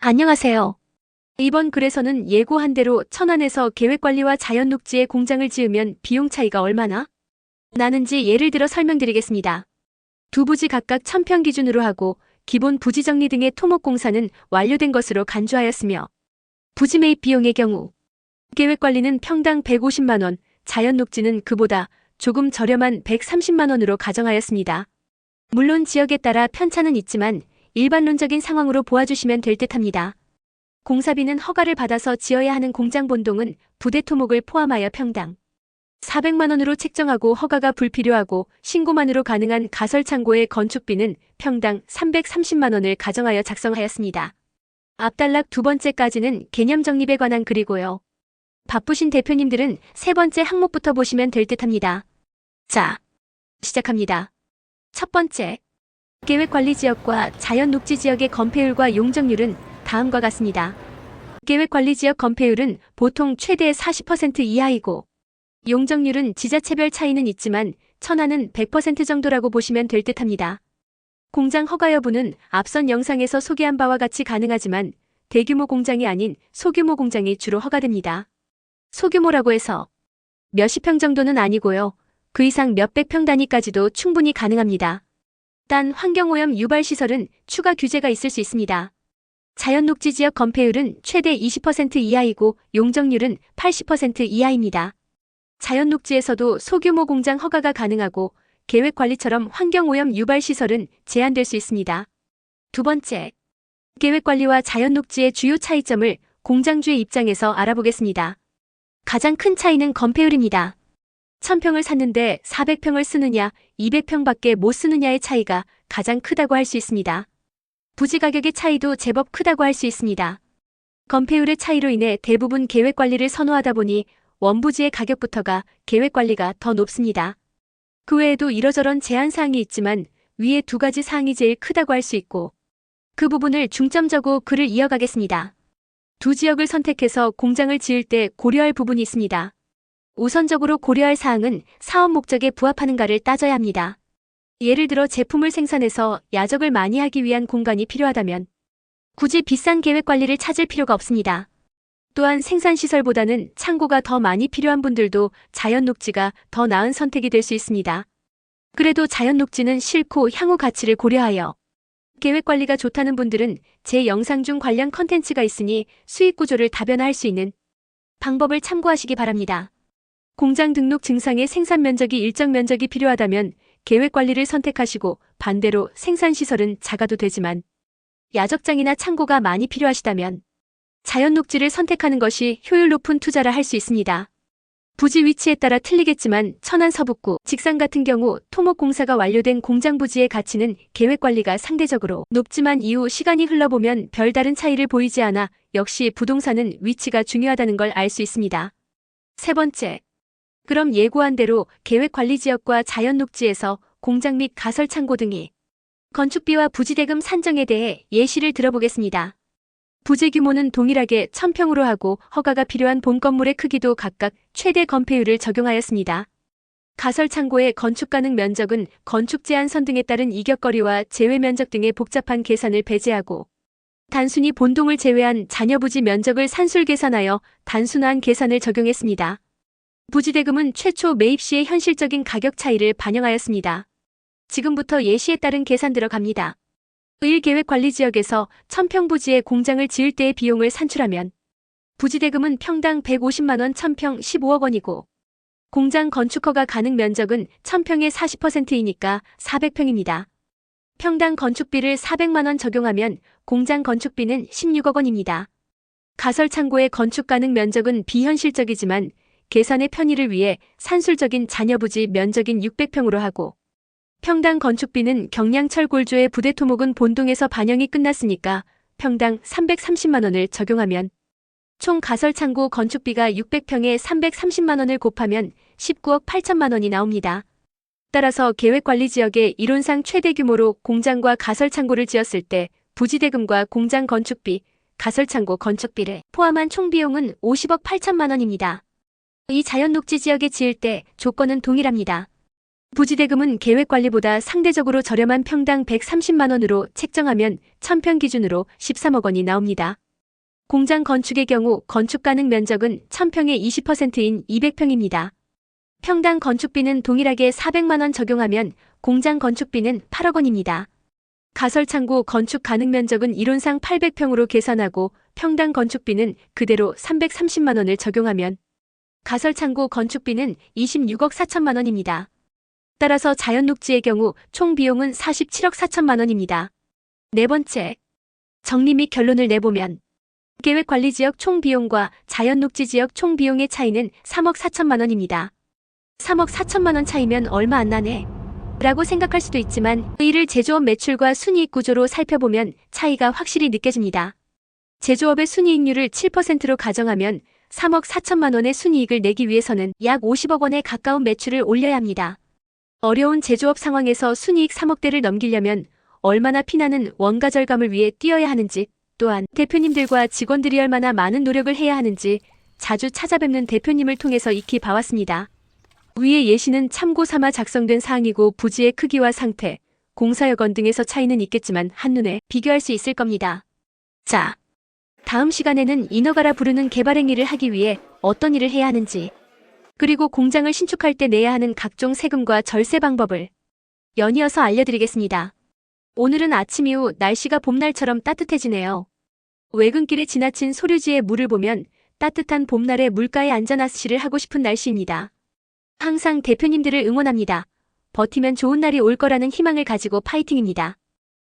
안녕하세요. 이번 글에서는 예고한 대로 천안에서 계획관리와 자연녹지에 공장을 지으면 비용 차이가 얼마나 나는지 예를 들어 설명드리겠습니다. 두 부지 각각 1000평 기준으로 하고 기본 부지 정리 등의 토목공사는 완료된 것으로 간주하였으며 부지 매입 비용의 경우 계획관리는 평당 150만 원, 자연녹지는 그보다 조금 저렴한 130만 원으로 가정하였습니다. 물론 지역에 따라 편차는 있지만 일반론적인 상황으로 보아주시면 될 듯합니다. 공사비는 허가를 받아서 지어야 하는 공장 본동은 부대 토목을 포함하여 평당 400만 원으로 책정하고 허가가 불필요하고 신고만으로 가능한 가설창고의 건축비는 평당 330만 원을 가정하여 작성하였습니다. 앞단락 두 번째까지는 개념 정립에 관한 글이고요. 바쁘신 대표님들은 세 번째 항목부터 보시면 될 듯합니다. 자, 시작합니다. 첫 번째, 계획관리지역과 자연녹지지역의 건폐율과 용적률은 다음과 같습니다. 계획관리지역 건폐율은 보통 최대 40% 이하이고 용적률은 지자체별 차이는 있지만 천안은 100% 정도라고 보시면 될 듯합니다. 공장 허가 여부는 앞선 영상에서 소개한 바와 같이 가능하지만 대규모 공장이 아닌 소규모 공장이 주로 허가됩니다. 소규모라고 해서 몇십 평 정도는 아니고요. 그 이상 몇백 평 단위까지도 충분히 가능합니다. 단 환경오염 유발시설은 추가 규제가 있을 수 있습니다. 자연녹지지역 건폐율은 최대 20% 이하이고 용적률은 80% 이하입니다. 자연녹지에서도 소규모 공장 허가가 가능하고 계획관리처럼 환경오염 유발시설은 제한될 수 있습니다. 두 번째, 계획관리와 자연녹지의 주요 차이점을 공장주의 입장에서 알아보겠습니다. 가장 큰 차이는 건폐율입니다. 1000평을 샀는데 400평을 쓰느냐, 200평밖에 못 쓰느냐의 차이가 가장 크다고 할 수 있습니다. 부지 가격의 차이도 제법 크다고 할 수 있습니다. 건폐율의 차이로 인해 대부분 계획관리를 선호하다 보니 원부지의 가격부터가 계획관리가 더 높습니다. 그 외에도 이러저런 제한사항이 있지만 위에 두 가지 사항이 제일 크다고 할 수 있고 그 부분을 중점적으로 글을 이어가겠습니다. 두 지역을 선택해서 공장을 지을 때 고려할 부분이 있습니다. 우선적으로 고려할 사항은 사업 목적에 부합하는가를 따져야 합니다. 예를 들어 제품을 생산해서 야적을 많이 하기 위한 공간이 필요하다면 굳이 비싼 계획관리를 찾을 필요가 없습니다. 또한 생산시설보다는 창고가 더 많이 필요한 분들도 자연녹지가 더 나은 선택이 될 수 있습니다. 그래도 자연녹지는 싫고 향후 가치를 고려하여 계획관리가 좋다는 분들은 제 영상 중 관련 컨텐츠가 있으니 수익구조를 다변화할 수 있는 방법을 참고하시기 바랍니다. 공장 등록 증상에 생산 면적이 일정 면적이 필요하다면 계획관리를 선택하시고 반대로 생산시설은 작아도 되지만 야적장이나 창고가 많이 필요하시다면 자연녹지를 선택하는 것이 효율 높은 투자라 할 수 있습니다. 부지 위치에 따라 틀리겠지만 천안 서북구, 직산 같은 경우 토목공사가 완료된 공장 부지의 가치는 계획관리가 상대적으로 높지만 이후 시간이 흘러보면 별다른 차이를 보이지 않아 역시 부동산은 위치가 중요하다는 걸 알 수 있습니다. 세 번째, 그럼 예고한 대로 계획관리지역과 자연녹지에서 공장 및 가설창고 등이 건축비와 부지대금 산정에 대해 예시를 들어보겠습니다. 부지 규모는 동일하게 1000평으로 하고 허가가 필요한 본 건물의 크기도 각각 최대 건폐율을 적용하였습니다. 가설창고의 건축 가능 면적은 건축 제한선 등에 따른 이격거리와 제외 면적 등의 복잡한 계산을 배제하고 단순히 본동을 제외한 잔여부지 면적을 산술 계산하여 단순화한 계산을 적용했습니다. 부지대금은 최초 매입 시의 현실적인 가격 차이를 반영하였습니다. 지금부터 예시에 따른 계산 들어갑니다. 1계획관리지역에서 1000평 부지에 공장을 지을 때의 비용을 산출하면 부지대금은 평당 150만 원 1000평 15억 원이고 공장 건축허가 가능 면적은 1000평의 40%이니까 400평입니다. 평당 건축비를 400만 원 적용하면 공장 건축비는 16억 원입니다. 가설창고의 건축 가능 면적은 비현실적이지만 계산의 편의를 위해 산술적인 잔여부지 면적인 600평으로 하고 평당 건축비는 경량철 골조의 부대 토목은 본동에서 반영이 끝났으니까 평당 330만 원을 적용하면 총 가설창고 건축비가 600평에 330만 원을 곱하면 19억 8천만 원이 나옵니다. 따라서 계획관리지역의 이론상 최대 규모로 공장과 가설창고를 지었을 때 부지대금과 공장 건축비, 가설창고 건축비를 포함한 총비용은 50억 8천만 원입니다. 이 자연녹지 지역에 지을 때 조건은 동일합니다. 부지대금은 계획관리보다 상대적으로 저렴한 평당 130만 원으로 책정하면 1000평 기준으로 13억 원이 나옵니다. 공장 건축의 경우 건축 가능 면적은 1000평의 20%인 200평입니다. 평당 건축비는 동일하게 400만 원 적용하면 공장 건축비는 8억 원입니다. 가설창고 건축 가능 면적은 이론상 800평으로 계산하고 평당 건축비는 그대로 330만 원을 적용하면 가설창고 건축비는 26억 4천만 원입니다. 따라서 자연녹지의 경우 총 비용은 47억 4천만 원입니다. 네 번째, 정리 및 결론을 내보면 계획관리지역 총 비용과 자연녹지 지역 총 비용의 차이는 3억 4천만 원입니다. 3억 4천만 원 차이면 얼마 안 나네 라고 생각할 수도 있지만 이를 제조업 매출과 순이익 구조로 살펴보면 차이가 확실히 느껴집니다. 제조업의 순이익률을 7%로 가정하면 3억 4천만 원의 순이익을 내기 위해서는 약 50억 원에 가까운 매출을 올려야 합니다. 어려운 제조업 상황에서 순이익 3억대를 넘기려면 얼마나 피나는 원가 절감을 위해 뛰어야 하는지, 또한 대표님들과 직원들이 얼마나 많은 노력을 해야 하는지 자주 찾아뵙는 대표님을 통해서 익히 봐왔습니다. 위의 예시는 참고 삼아 작성된 사항이고 부지의 크기와 상태, 공사 여건 등에서 차이는 있겠지만 한눈에 비교할 수 있을 겁니다. 자, 다음 시간에는 인허가라 부르는 개발 행위를 하기 위해 어떤 일을 해야 하는지, 그리고 공장을 신축할 때 내야 하는 각종 세금과 절세 방법을 연이어서 알려드리겠습니다. 오늘은 아침 이후 날씨가 봄날처럼 따뜻해지네요. 외근길에 지나친 소류지의 물을 보면 따뜻한 봄날에 물가에 앉아 낚시를 하고 싶은 날씨입니다. 항상 대표님들을 응원합니다. 버티면 좋은 날이 올 거라는 희망을 가지고 파이팅입니다.